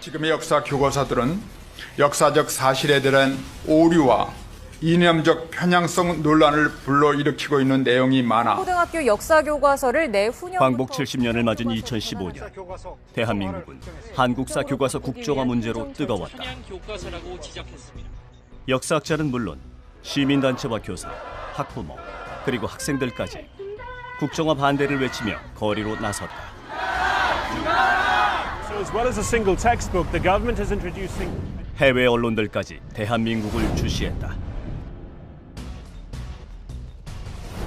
지금의 역사 교과서들은 역사적 사실에 대한 오류와 이념적 편향성 논란을 불러일으키고 있는 내용이 많아 고등학교 역사 교과서를 내후년 광복 70년을 맞은 2015년 대한민국은 한국사 교과서 국정화 문제로 뜨거웠다. 역사학자는 물론 시민단체와 교사, 학부모, 그리고 학생들까지 국정화 반대를 외치며 거리로 나섰다. 해외 언론들까지 대한민국을 주시했다.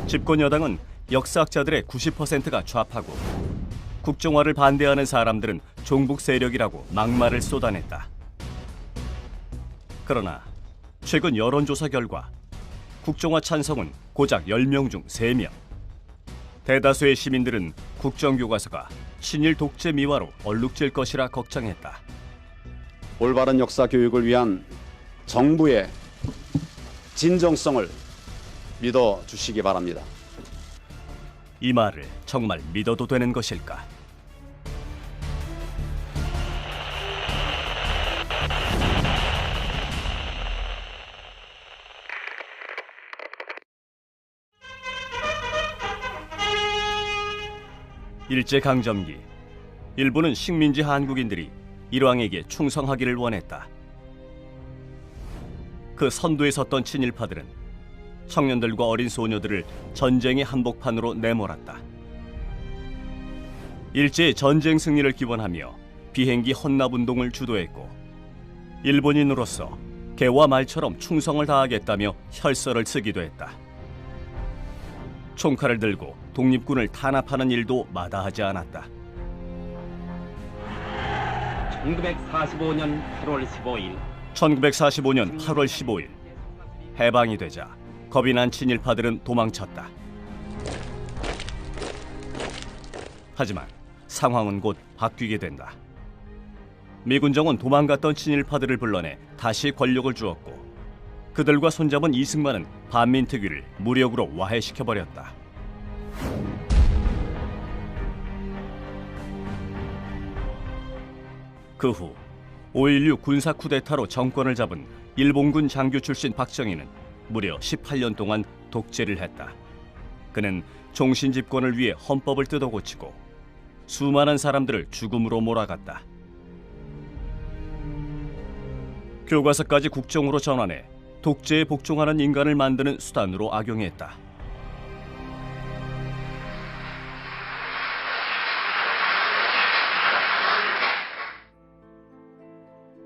집권 여당은 역사학자들의 90%가 좌파고 국정화를 반대하는 사람들은 종북 세력이라고 막말을 쏟아냈다. 그러나 최근 여론조사 결과 국정화 찬성은 고작 10명 중 3명. 대다수의 시민들은 국정교과서가 친일 독재 미화로 얼룩질 것이라 걱정했다. 올바른 역사 교육을 위한 정부의 진정성을 믿어주시기 바랍니다. 이 말을 정말 믿어도 되는 것일까? 일제강점기, 일부는 식민지 한국인들이 일왕에게 충성하기를 원했다. 그 선두에 섰던 친일파들은 청년들과 어린 소녀들을 전쟁의 한복판으로 내몰았다. 일제의 전쟁 승리를 기원하며 비행기 헌납운동을 주도했고 일본인으로서 개와 말처럼 충성을 다하겠다며 혈서를 쓰기도 했다. 총칼을 들고 독립군을 탄압하는 일도 마다하지 않았다. 1945년 8월 15일 1945년 8월 15일 해방이 되자 겁이 난 친일파들은 도망쳤다. 하지만 상황은 곧 바뀌게 된다. 미군정은 도망갔던 친일파들을 불러내 다시 권력을 주었고 그들과 손잡은 이승만은 반민특위를 무력으로 와해시켜버렸다. 그 후 5.16 군사 쿠데타로 정권을 잡은 일본군 장교 출신 박정희는 무려 18년 동안 독재를 했다. 그는 종신 집권을 위해 헌법을 뜯어고치고 수많은 사람들을 죽음으로 몰아갔다. 교과서까지 국정으로 전환해 독재에 복종하는 인간을 만드는 수단으로 악용했다.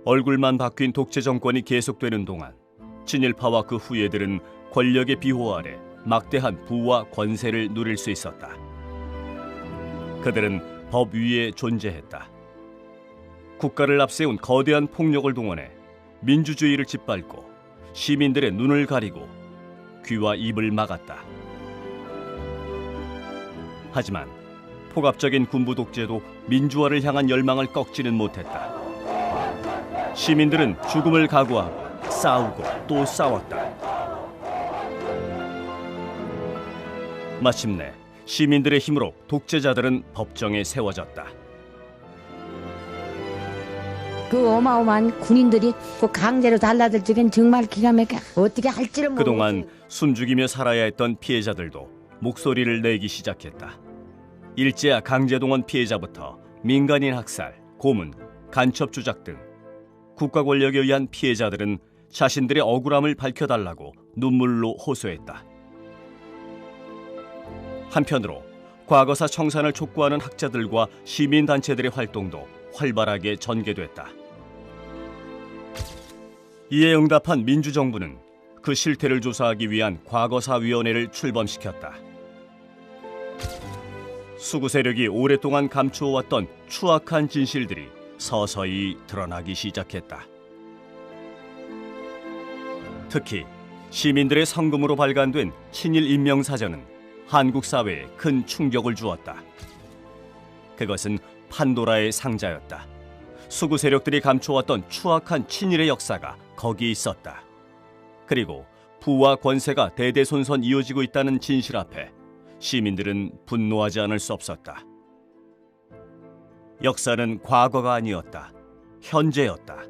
얼굴만 바뀐 독재 정권이 계속되는 동안 친일파와 그 후예들은 권력의 비호 아래 막대한 부와 권세를 누릴 수 있었다. 그들은 법 위에 존재했다. 국가를 앞세운 거대한 폭력을 동원해 민주주의를 짓밟고 시민들의 눈을 가리고 귀와 입을 막았다. 하지만 폭압적인 군부 독재도 민주화를 향한 열망을 꺾지는 못했다. 시민들은 죽음을 각오하고 싸우고 또 싸웠다. 마침내 시민들의 힘으로 독재자들은 법정에 세워졌다. 그 어마어마한 군인들이 그 강제로 달라들 적엔 정말 기가 막혀 어떻게 할지를 모르겠어요. 그동안 숨죽이며 살아야 했던 피해자들도 목소리를 내기 시작했다. 일제와 강제동원 피해자부터 민간인 학살, 고문, 간첩 조작 등 국가 권력에 의한 피해자들은 자신들의 억울함을 밝혀달라고 눈물로 호소했다. 한편으로 과거사 청산을 촉구하는 학자들과 시민단체들의 활동도 활발하게 전개됐다. 이에 응답한 민주정부는 그 실태를 조사하기 위한 과거사위원회를 출범시켰다. 수구 세력이 오랫동안 감추어왔던 추악한 진실들이 서서히 드러나기 시작했다. 특히 시민들의 성금으로 발간된 친일 인명사전은 한국 사회에 큰 충격을 주었다. 그것은 판도라의 상자였다. 수구 세력들이 감춰왔던 추악한 친일의 역사가 거기 있었다. 그리고 부와 권세가 대대손손 이어지고 있다는 진실 앞에 시민들은 분노하지 않을 수 없었다. 역사는 과거가 아니었다. 현재였다.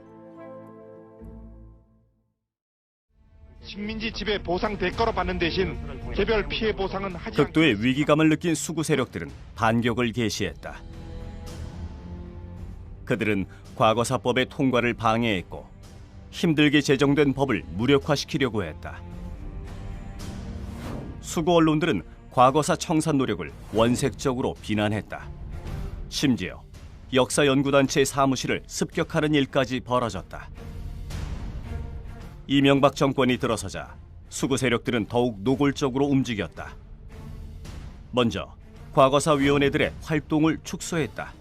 식민지 지배 보상 대가로 받는 대신 개별 피해 보상은 하지 극도의 위기감을 느낀 수구 세력들은 반격을 개시했다. 그들은 과거사법의 통과를 방해했고 힘들게 제정된 법을 무력화시키려고 했다. 수구 언론들은 과거사 청산 노력을 원색적으로 비난했다. 심지어 역사연구단체의 사무실을 습격하는 일까지 벌어졌다. 이명박 정권이 들어서자 수구 세력들은 더욱 노골적으로 움직였다. 먼저 과거사위원회들의 활동을 축소했다.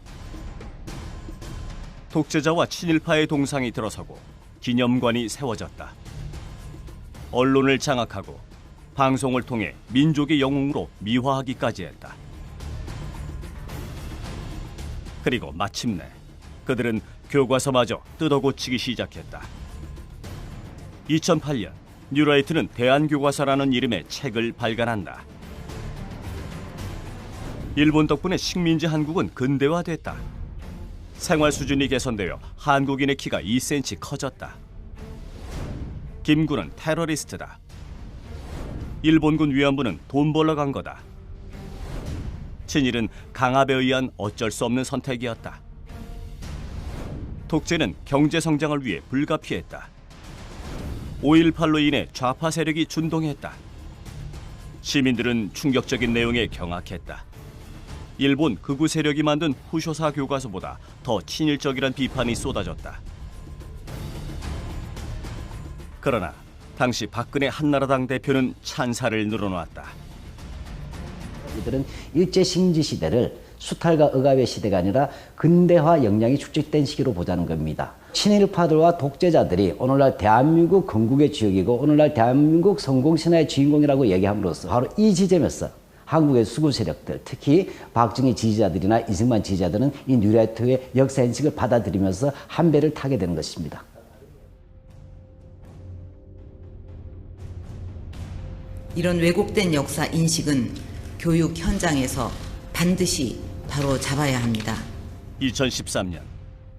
독재자와 친일파의 동상이 들어서고 기념관이 세워졌다. 언론을 장악하고 방송을 통해 민족의 영웅으로 미화하기까지 했다. 그리고 마침내 그들은 교과서마저 뜯어고치기 시작했다. 2008년 뉴라이트는 대한교과서라는 이름의 책을 발간한다. 일본 덕분에 식민지 한국은 근대화됐다. 생활 수준이 개선되어 한국인의 키가 2cm 커졌다. 김군은 테러리스트다. 일본군 위안부는 돈 벌러 간 거다. 친일은 강압에 의한 어쩔 수 없는 선택이었다. 독재는 경제 성장을 위해 불가피했다. 5.18로 인해 좌파 세력이 준동했다. 시민들은 충격적인 내용에 경악했다. 일본 극우 세력이 만든 후쇼사 교과서보다 더 친일적이란 비판이 쏟아졌다. 그러나 당시 박근혜 한나라당 대표는 찬사를 늘어놓았다. 이들은 일제 식민지 시대를 수탈과 억압의 시대가 아니라 근대화 역량이 축적된 시기로 보자는 겁니다. 친일파들과 독재자들이 오늘날 대한민국 건국의 주역이고 오늘날 대한민국 성공신화의 주인공이라고 얘기함으로써 바로 이 지점에서 한국의 수구 세력들, 특히 박정희 지지자들이나 이승만 지지자들은 이 뉴라이트의 역사 인식을 받아들이면서 한 배를 타게 되는 것입니다. 이런 왜곡된 역사 인식은 교육 현장에서 반드시 바로 잡아야 합니다. 2013년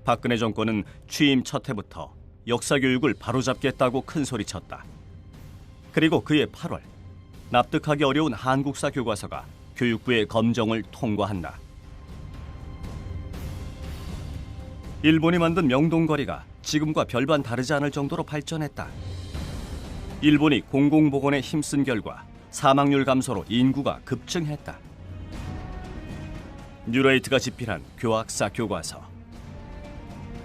박근혜 정권은 취임 첫 해부터 역사 교육을 바로잡겠다고 큰소리쳤다. 그리고 그해 8월 납득하기 어려운 한국사 교과서가 교육부의 검정을 통과한다. 일본이 만든 명동거리가 지금과 별반 다르지 않을 정도로 발전했다. 일본이 공공보건에 힘쓴 결과 사망률 감소로 인구가 급증했다. 뉴라이트가 집필한 교학사 교과서.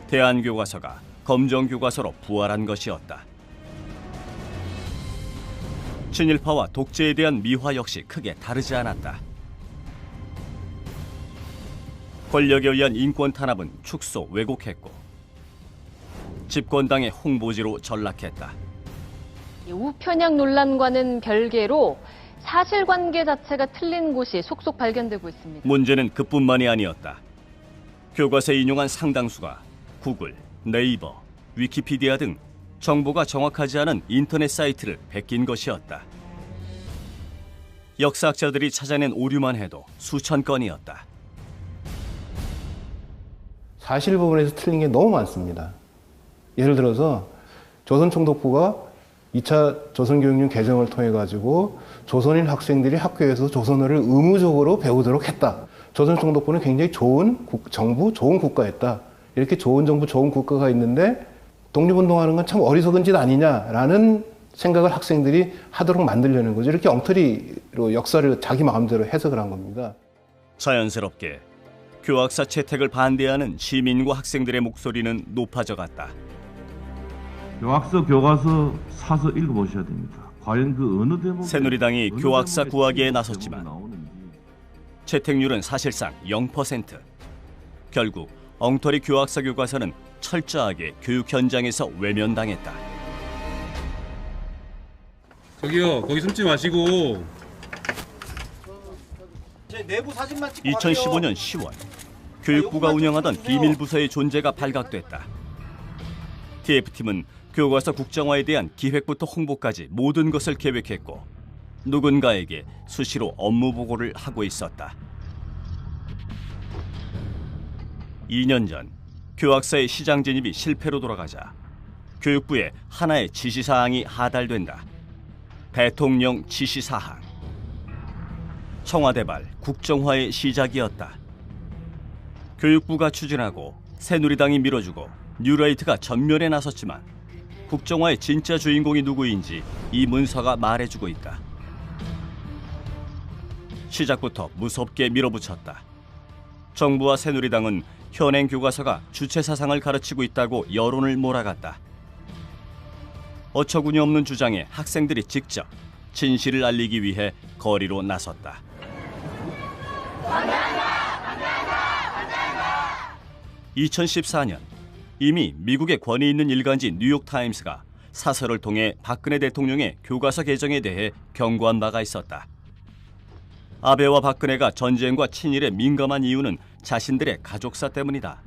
대한교과서가 검정교과서로 부활한 것이었다. 친일파와 독재에 대한 미화 역시 크게 다르지 않았다. 권력에 의한 인권 탄압은 축소, 왜곡했고 집권당의 홍보지로 전락했다. 우편향 논란과는 별개로 사실관계 자체가 틀린 곳이 속속 발견되고 있습니다. 문제는 그뿐만이 아니었다. 교과서에 인용한 상당수가 구글, 네이버, 위키피디아 등 정보가 정확하지 않은 인터넷 사이트를 베낀 것이었다. 역사학자들이 찾아낸 오류만 해도 수천 건이었다. 사실 부분에서 틀린 게 너무 많습니다. 예를 들어서 조선총독부가 2차 조선교육령 개정을 통해 가지고 조선인 학생들이 학교에서 조선어를 의무적으로 배우도록 했다. 조선총독부는 굉장히 좋은 정부, 좋은 국가였다. 이렇게 좋은 정부, 좋은 국가가 있는데 독립운동하는 건 참 어리석은 짓 아니냐라는 생각을 학생들이 하도록 만들려는 거죠. 이렇게 엉터리로 역사를 자기 마음대로 해석을 한 겁니다. 자연스럽게 교학사 채택을 반대하는 시민과 학생들의 목소리는 높아져 갔다. 교학서 교과서 사서 읽어보셔야 됩니다. 과연 그 어느 대목 새누리당이 교학사 구하기에 나섰지만 채택률은 사실상 0%. 결국 엉터리 교학사 교과서는 철저하게 교육 현장에서 외면당했다. 저기요, 거기 숨지 마시고. 2015년 10월 교육부가 운영하던 비밀부서의 존재가 발각됐다. TF팀은 교과서 국정화에 대한 기획부터 홍보까지 모든 것을 계획했고 누군가에게 수시로 업무 보고를 하고 있었다. 2년 전 교학서의 시장 진입이 실패로 돌아가자 교육부에 하나의 지시사항이 하달된다. 대통령 지시사항. 청와대발 국정화의 시작이었다. 교육부가 추진하고 새누리당이 밀어주고 뉴라이트가 전면에 나섰지만 국정화의 진짜 주인공이 누구인지 이 문서가 말해주고 있다. 시작부터 무섭게 밀어붙였다. 정부와 새누리당은 현행 교과서가 주체 사상을 가르치고 있다고 여론을 몰아갔다. 어처구니 없는 주장에 학생들이 직접 진실을 알리기 위해 거리로 나섰다. 2014년 이미 미국의 권위 있는 일간지 뉴욕타임스가 사설을 통해 박근혜 대통령의 교과서 개정에 대해 경고한 바가 있었다. 아베와 박근혜가 전쟁과 친일에 민감한 이유는 자신들의 가족사 때문이다.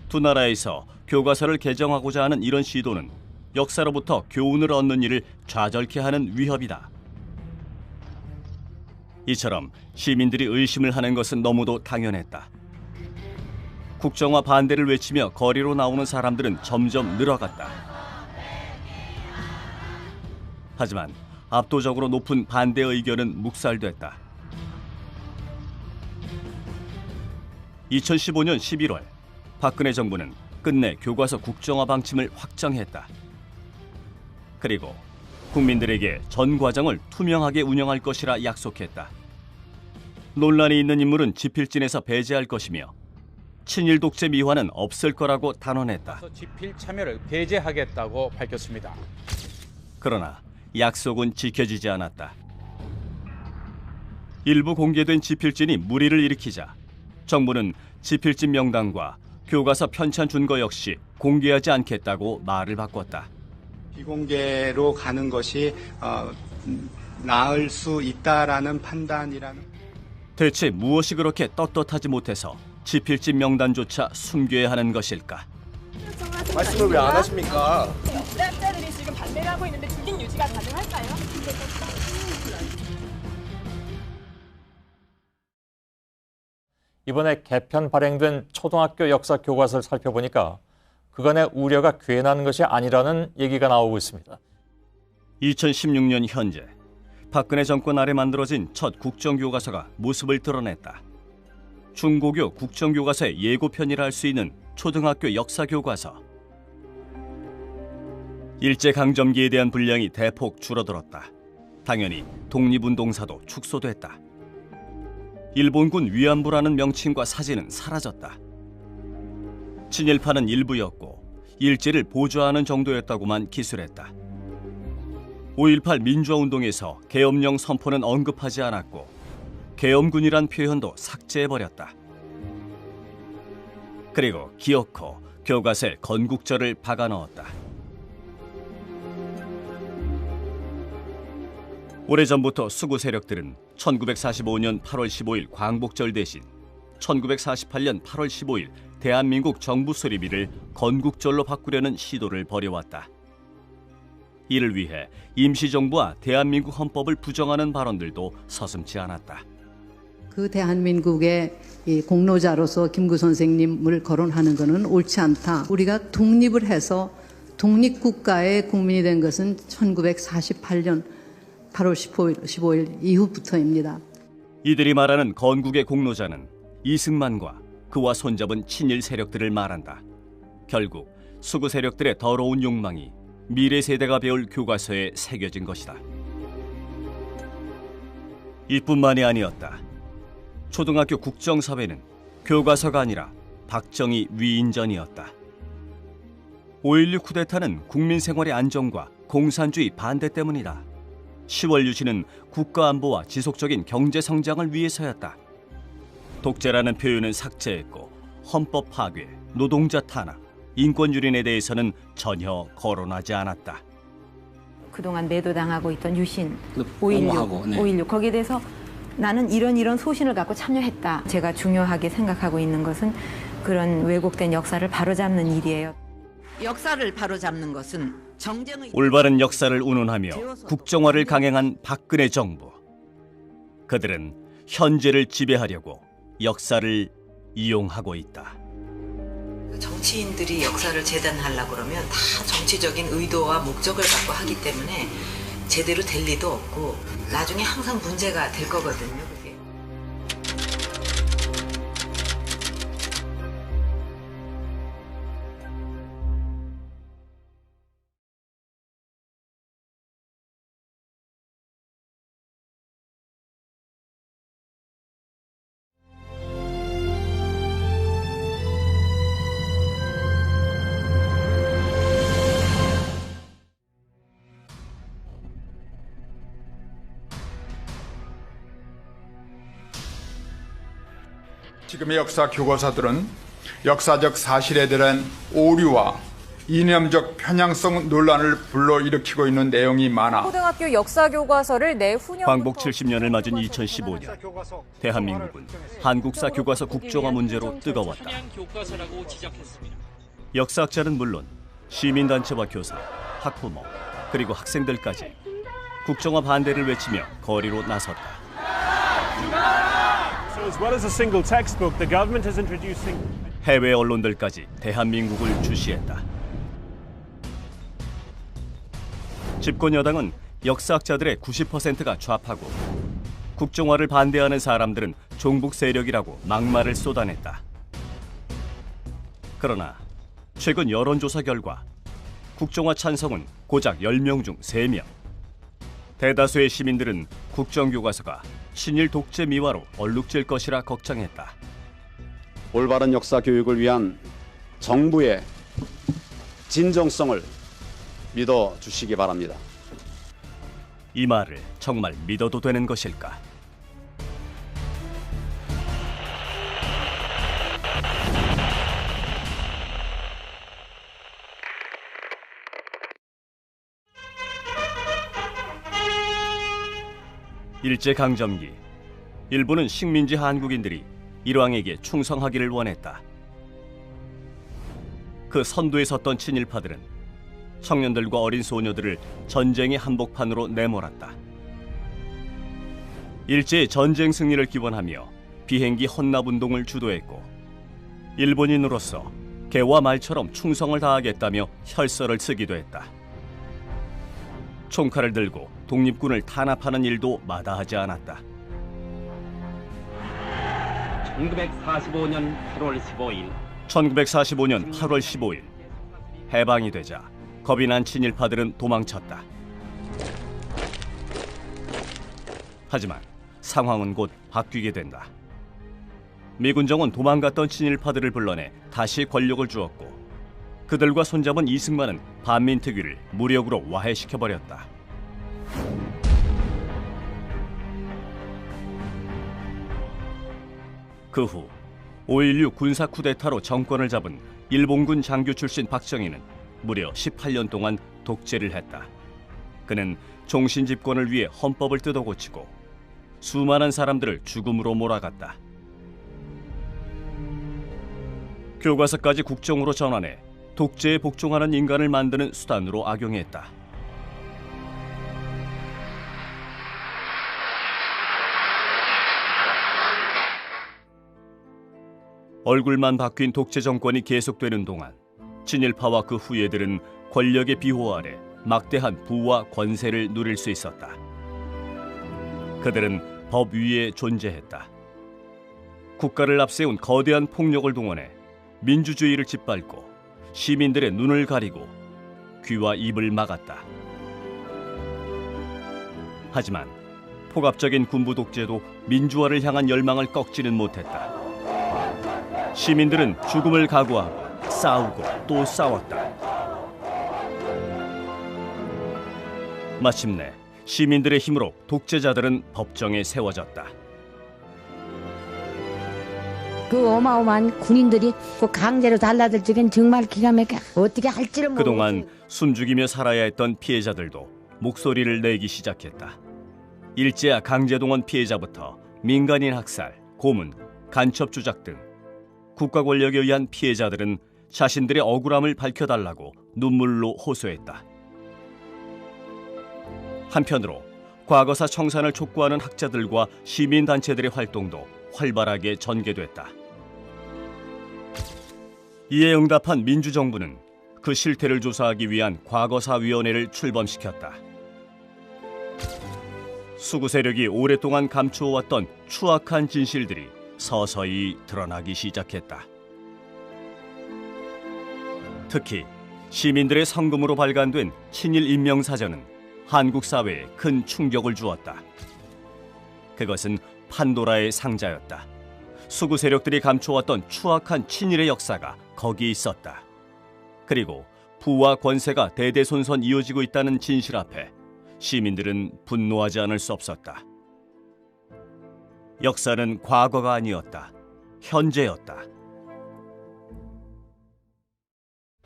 두 나라에서 교과서를 개정하고자 하는 이런 시도는 역사로부터 교훈을 얻는 일을 좌절케 하는 위협이다. 이처럼 시민들이 의심을 하는 것은 너무도 당연했다. 국정화 반대를 외치며 거리로 나오는 사람들은 점점 늘어갔다. 하지만 압도적으로 높은 반대 의견은 묵살됐다. 2015년 11월 박근혜 정부는 끝내 교과서 국정화 방침을 확정했다. 그리고 국민들에게 전 과정을 투명하게 운영할 것이라 약속했다. 논란이 있는 인물은 지필진에서 배제할 것이며 친일 독재 미화는 없을 거라고 단언했다. 지필 참여를 배제하겠다고 밝혔습니다. 그러나 약속은 지켜지지 않았다. 일부 공개된 지필진이 물의를 일으키자 정부는 지필진 명단과 교과서 편찬 준거 역시 공개하지 않겠다고 말을 바꿨다. 비공개로 가는 것이 나을 수 있다라는 판단이라는. 대체 무엇이 그렇게 떳떳하지 못해서 지필진 명단조차 숨겨야 하는 것일까? 말씀을 왜 안 하십니까? 부담자들이 지금 반대를 하고 있는데 중립 유지가 가능할까요? 이번에 개편 발행된 초등학교 역사 교과서를 살펴보니까 그간의 우려가 괜한 것이 아니라는 얘기가 나오고 있습니다. 2016년 현재 박근혜 정권 아래 만들어진 첫 국정교과서가 모습을 드러냈다. 중고교 국정교과서의 예고편이라 할 수 있는 초등학교 역사교과서. 일제강점기에 대한 분량이 대폭 줄어들었다. 당연히 독립운동사도 축소됐다. 일본군 위안부라는 명칭과 사진은 사라졌다. 친일파는 일부였고 일제를 보좌하는 정도였다고만 기술했다. 5.18 민주화운동에서 계엄령 선포는 언급하지 않았고 계엄군이란 표현도 삭제해버렸다. 그리고 기어코 교과서에 건국절을 박아넣었다. 오래전부터 수구 세력들은 1945년 8월 15일 광복절 대신 1948년 8월 15일 대한민국 정부 수립일을 건국절로 바꾸려는 시도를 벌여왔다. 이를 위해 임시정부와 대한민국 헌법을 부정하는 발언들도 서슴지 않았다. 그 대한민국의 이 공로자로서 김구 선생님을 거론하는 것은 옳지 않다. 우리가 독립을 해서 독립국가의 국민이 된 것은 1948년 8월 15일 이후부터입니다. 이들이 말하는 건국의 공로자는 이승만과 그와 손잡은 친일 세력들을 말한다. 결국 수구 세력들의 더러운 욕망이 미래 세대가 배울 교과서에 새겨진 것이다. 이뿐만이 아니었다. 초등학교 국정사회는 교과서가 아니라 박정희 위인전이었다. 5.16 쿠데타는 국민 생활의 안정과 공산주의 반대 때문이다. 10월 유신은 국가안보와 지속적인 경제성장을 위해서였다. 독재라는 표현은 삭제했고 헌법 파괴, 노동자 탄압, 인권 유린에 대해서는 전혀 거론하지 않았다. 그동안 매도당하고 있던 유신, 5.16 거기에 대해서 나는 이런 소신을 갖고 참여했다. 제가 중요하게 생각하고 있는 것은 그런 왜곡된 역사를 바로잡는 일이에요. 역사를 바로잡는 것은 정쟁의 올바른 역사를 운운하며 국정화를 강행한 박근혜 정부. 그들은 현재를 지배하려고 역사를 이용하고 있다. 정치인들이 역사를 재단하려고 그러면 다 정치적인 의도와 목적을 갖고 하기 때문에 제대로 될 리도 없고 나중에 항상 문제가 될 거거든요. 그게. 지금의 역사 교과서들은 역사적 사실에 대한 오류와 이념적 편향성 논란을 불러일으키고 있는 내용이 많아 초등학교 역사 교과서를 내후년 광복 70년을 맞은 2015년 대한민국은 한국사 교과서 국정화 문제로 뜨거웠다. 역사학자는 물론 시민단체와 교사, 학부모, 그리고 학생들까지 국정화 반대를 외치며 거리로 나섰다. 해외 언론들까지 대한민국을 주시했다. 집권 여당은 역사학자들의 90%가 좌파고 국정화를 반대하는 사람들은 종북 세력이라고 막말을 쏟아냈다. 그러나 최근 여론조사 결과 국정화 찬성은 고작 10명 중 3명. 대다수의 시민들은 국정교과서가 친일 독재 미화로 얼룩질 것이라 걱정했다. 올바른 역사 교육을 위한 정부의 진정성을 믿어 주시기 바랍니다. 이 말을 정말 믿어도 되는 것일까? 일제강점기, 일부는 식민지 한국인들이 일왕에게 충성하기를 원했다. 그 선두에 섰던 친일파들은 청년들과 어린 소녀들을 전쟁의 한복판으로 내몰았다. 일제의 전쟁 승리를 기원하며 비행기 헌납운동을 주도했고 일본인으로서 개와 말처럼 충성을 다하겠다며 혈서를 쓰기도 했다. 총칼을 들고 독립군을 탄압하는 일도 마다하지 않았다. 1945년 8월 15일 해방이 되자 겁이 난 친일파들은 도망쳤다. 하지만 상황은 곧 바뀌게 된다. 미군정은 도망갔던 친일파들을 불러내 다시 권력을 주었고 그들과 손잡은 이승만은 반민특위를 무력으로 와해시켜버렸다. 그 후 5.16 군사 쿠데타로 정권을 잡은 일본군 장교 출신 박정희는 무려 18년 동안 독재를 했다. 그는 종신 집권을 위해 헌법을 뜯어고치고 수많은 사람들을 죽음으로 몰아갔다. 교과서까지 국정으로 전환해 독재에 복종하는 인간을 만드는 수단으로 악용했다. 얼굴만 바뀐 독재 정권이 계속되는 동안 친일파와 그 후예들은 권력의 비호 아래 막대한 부와 권세를 누릴 수 있었다. 그들은 법 위에 존재했다. 국가를 앞세운 거대한 폭력을 동원해 민주주의를 짓밟고 시민들의 눈을 가리고 귀와 입을 막았다. 하지만 폭압적인 군부 독재도 민주화를 향한 열망을 꺾지는 못했다. 시민들은 죽음을 각오하고 싸우고 또 싸웠다. 마침내 시민들의 힘으로 독재자들은 법정에 세워졌다. 그 어마어마한 군인들이 그 강제로 달라들 적엔 정말 기가 막혀. 어떻게 할지를 모르겠어요. 그동안 숨죽이며 살아야 했던 피해자들도 목소리를 내기 시작했다. 일제와 강제동원 피해자부터 민간인 학살, 고문, 간첩 조작 등 국가 권력에 의한 피해자들은 자신들의 억울함을 밝혀달라고 눈물로 호소했다. 한편으로 과거사 청산을 촉구하는 학자들과 시민단체들의 활동도 활발하게 전개됐다. 이에 응답한 민주정부는 그 실태를 조사하기 위한 과거사위원회를 출범시켰다. 수구 세력이 오랫동안 감추어왔던 추악한 진실들이 서서히 드러나기 시작했다. 특히 시민들의 성금으로 발간된 친일 인명사전은 한국 사회에 큰 충격을 주었다. 그것은 판도라의 상자였다. 수구 세력들이 감춰왔던 추악한 친일의 역사가 거기 있었다. 그리고 부와 권세가 대대손손 이어지고 있다는 진실 앞에 시민들은 분노하지 않을 수 없었다. 역사는 과거가 아니었다. 현재였다.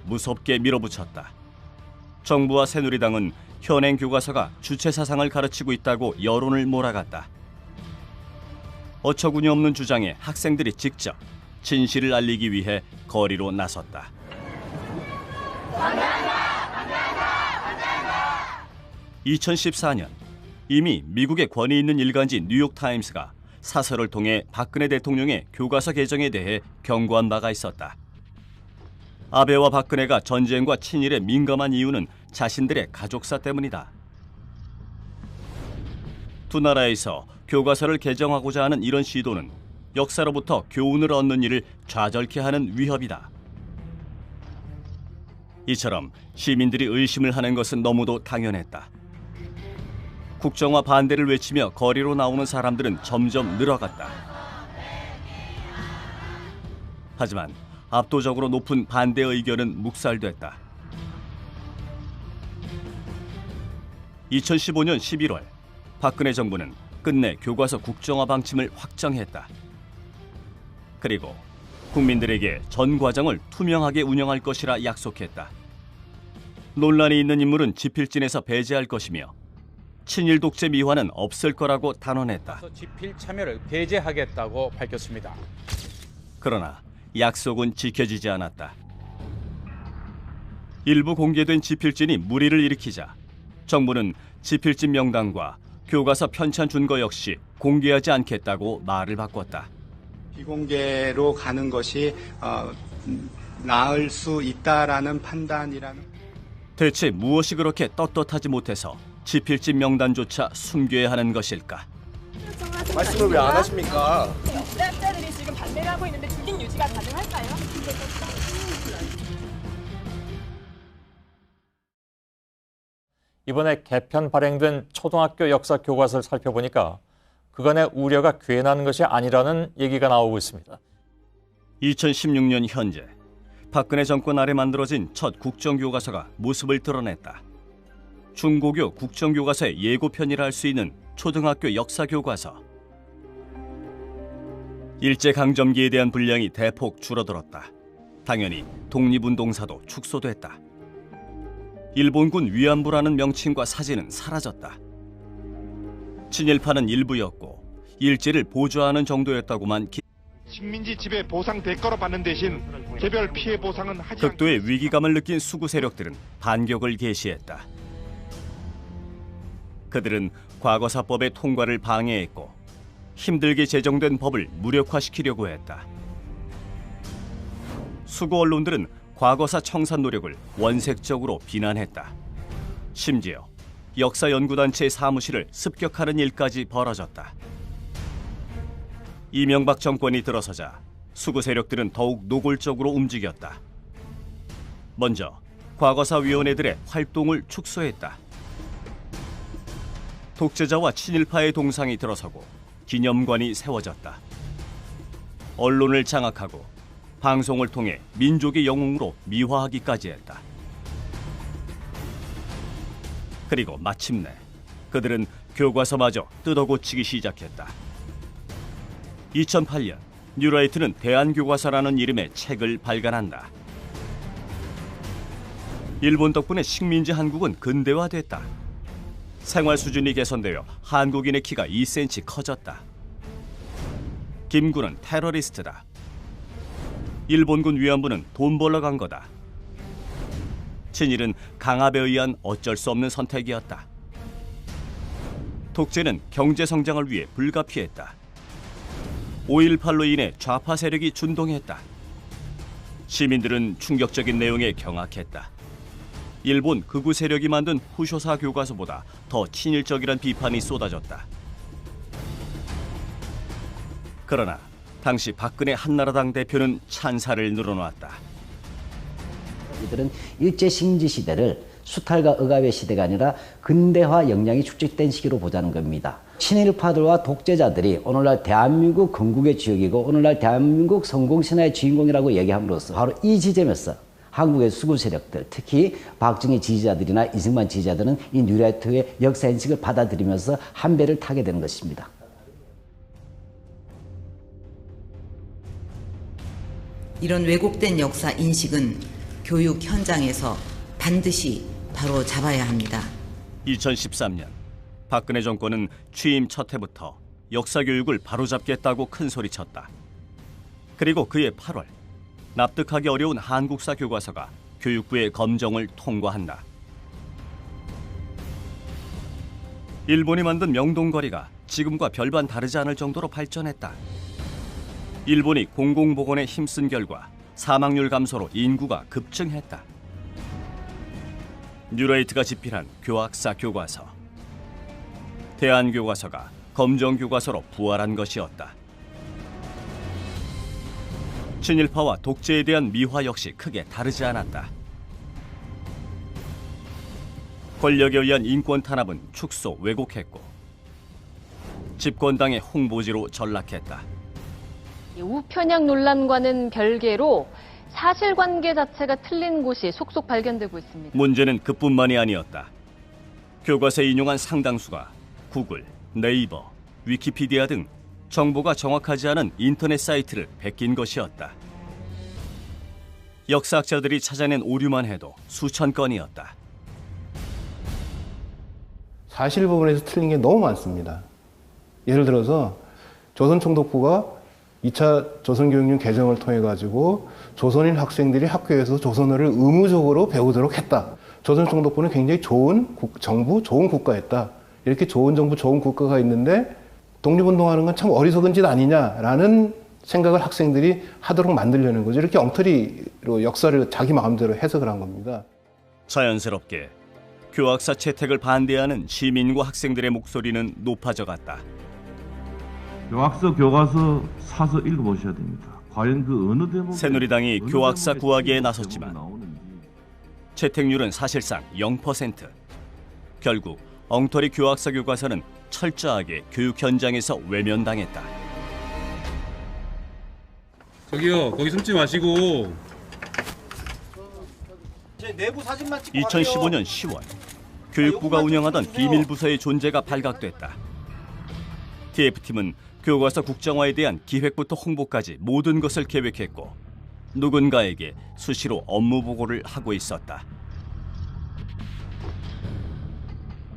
무섭게 밀어붙였다. 정부와 새누리당은 현행 교과서가 주체 사상을 가르치고 있다고 여론을 몰아갔다. 어처구니 없는 주장에 학생들이 직접 진실을 알리기 위해 거리로 나섰다. 2014년 이미 미국의 권위 있는 일간지 뉴욕타임스가 사설을 통해 박근혜 대통령의 교과서 개정에 대해 경고한 바가 있었다. 아베와 박근혜가 전쟁과 친일에 민감한 이유는 자신들의 가족사 때문이다. 두 나라에서 교과서를 개정하고자 하는 이런 시도는 역사로부터 교훈을 얻는 일을 좌절케 하는 위협이다. 이처럼 시민들이 의심을 하는 것은 너무도 당연했다. 국정화 반대를 외치며 거리로 나오는 사람들은 점점 늘어갔다. 하지만 압도적으로 높은 반대 의견은 묵살됐다. 2015년 11월 박근혜 정부는 끝내 교과서 국정화 방침을 확정했다. 그리고 국민들에게 전 과정을 투명하게 운영할 것이라 약속했다. 논란이 있는 인물은 지필진에서 배제할 것이며 친일 독재 미화는 없을 거라고 단언했다. 지필 참여를 배제하겠다고 밝혔습니다. 그러나 약속은 지켜지지 않았다. 일부 공개된 지필진이 물의를 일으키자 정부는 지필진 명단과 교과서 편찬 준거 역시 공개하지 않겠다고 말을 바꿨다. 비공개로 가는 것이 나을 수 있다라는 판단이라는. 대체 무엇이 그렇게 떳떳하지 못해서 지필진 명단조차 숨겨야 하는 것일까? 말씀을 왜 안 하십니까? 수납자들이 지금 반대를 하고 있는데 중진 유지가 가능할까요? 이번에 개편 발행된 초등학교 역사 교과서를 살펴보니까 그간의 우려가 괜한 것이 아니라는 얘기가 나오고 있습니다. 2016년 현재 박근혜 정권 아래 만들어진 첫 국정교과서가 모습을 드러냈다. 중고교 국정교과서의 예고편이라 할 수 있는 초등학교 역사교과서. 일제강점기에 대한 분량이 대폭 줄어들었다. 당연히 독립운동사도 축소됐다. 일본군 위안부라는 명칭과 사진은 사라졌다. 친일파는 일부였고 일제를 보조하는 정도였다고만 식민지 지배 보상 대가로 받는 대신 개별 피해 보상은 하지 극도의 위기감을 느낀 수구 세력들은 반격을 개시했다. 그들은 과거사법의 통과를 방해했고 힘들게 제정된 법을 무력화시키려고 했다. 수구 언론들은 과거사 청산 노력을 원색적으로 비난했다. 심지어 역사연구단체의 사무실을 습격하는 일까지 벌어졌다. 이명박 정권이 들어서자 수구 세력들은 더욱 노골적으로 움직였다. 먼저 과거사위원회들의 활동을 축소했다. 독재자와 친일파의 동상이 들어서고 기념관이 세워졌다. 언론을 장악하고 방송을 통해 민족의 영웅으로 미화하기까지 했다. 그리고 마침내 그들은 교과서마저 뜯어고치기 시작했다. 2008년 뉴라이트는 대한교과서라는 이름의 책을 발간한다. 일본 덕분에 식민지 한국은 근대화됐다. 생활 수준이 개선되어 한국인의 키가 2cm 커졌다. 김구는 테러리스트다. 일본군 위안부는 돈 벌러 간 거다. 친일은 강압에 의한 어쩔 수 없는 선택이었다. 독재는 경제 성장을 위해 불가피했다. 5.18로 인해 좌파 세력이 준동했다. 시민들은 충격적인 내용에 경악했다. 일본 극우 세력이 만든 후쇼사 교과서보다 더 친일적이란 비판이 쏟아졌다. 그러나 당시 박근혜 한나라당 대표는 찬사를 늘어놓았다. 이들은 일제 식민지 시대를 수탈과 억압의 시대가 아니라 근대화 역량이 축적된 시기로 보자는 겁니다. 친일파들과 독재자들이 오늘날 대한민국 건국의 주역이고 오늘날 대한민국 성공신화의 주인공이라고 얘기함으로써 바로 이 지점에서 한국의 수구 세력들, 특히 박정희 지지자들이나 이승만 지지자들은 이 뉴라이트의 역사 인식을 받아들이면서 한 배를 타게 되는 것입니다. 이런 왜곡된 역사 인식은 교육 현장에서 반드시 바로 잡아야 합니다. 2013년 박근혜 정권은 취임 첫 해부터 역사 교육을 바로잡겠다고 큰소리쳤다. 그리고 그해 8월 납득하기 어려운 한국사 교과서가 교육부의 검정을 통과한다. 일본이 만든 명동거리가 지금과 별반 다르지 않을 정도로 발전했다. 일본이 공공보건에 힘쓴 결과 사망률 감소로 인구가 급증했다. 뉴라이트가 집필한 교학사 교과서. 대한교과서가 검정교과서로 부활한 것이었다. 친일파와 독재에 대한 미화 역시 크게 다르지 않았다. 권력에 의한 인권 탄압은 축소, 왜곡했고 집권당의 홍보지로 전락했다. 우편향 논란과는 별개로 사실관계 자체가 틀린 곳이 속속 발견되고 있습니다. 문제는 그뿐만이 아니었다. 교과서에 인용한 상당수가 구글, 네이버, 위키피디아 등 정보가 정확하지 않은 인터넷 사이트를 베낀 것이었다. 역사학자들이 찾아낸 오류만 해도 수천 건이었다. 사실 부분에서 틀린 게 너무 많습니다. 예를 들어서 조선총독부가 2차 조선교육령 개정을 통해 가지고 조선인 학생들이 학교에서 조선어를 의무적으로 배우도록 했다. 조선총독부는 굉장히 좋은 정부, 좋은 국가였다. 이렇게 좋은 정부, 좋은 국가가 있는데 독립운동하는 건 참 어리석은 짓 아니냐라는 생각을 학생들이 하도록 만들려는 거죠. 이렇게 엉터리로 역사를 자기 마음대로 해석을 한 겁니다. 자연스럽게 교학사 채택을 반대하는 시민과 학생들의 목소리는 높아져갔다. 교학서 교과서 사서 읽어보셔야 됩니다. 과연 그 어느 대목에 새누리당이 교학사 구하기에 나섰지만 채택률은 사실상 0%. 결국 엉터리 교학사 교과서는 철저하게 교육 현장에서 외면당했다. 저기요, 거기 숨지 마시고. 2015년 10월 교육부가 운영하던 비밀부서의 존재가 발각됐다. TF팀은 교과서 국정화에 대한 기획부터 홍보까지 모든 것을 계획했고 누군가에게 수시로 업무 보고를 하고 있었다.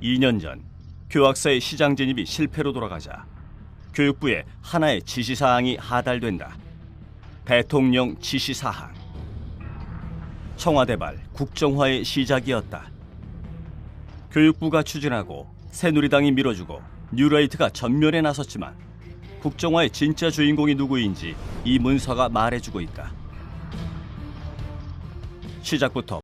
2년 전 교학사의 시장 진입이 실패로 돌아가자 교육부에 하나의 지시사항이 하달된다. 대통령 지시사항. 청와대발 국정화의 시작이었다. 교육부가 추진하고 새누리당이 밀어주고 뉴라이트가 전면에 나섰지만 국정화의 진짜 주인공이 누구인지 이 문서가 말해주고 있다. 시작부터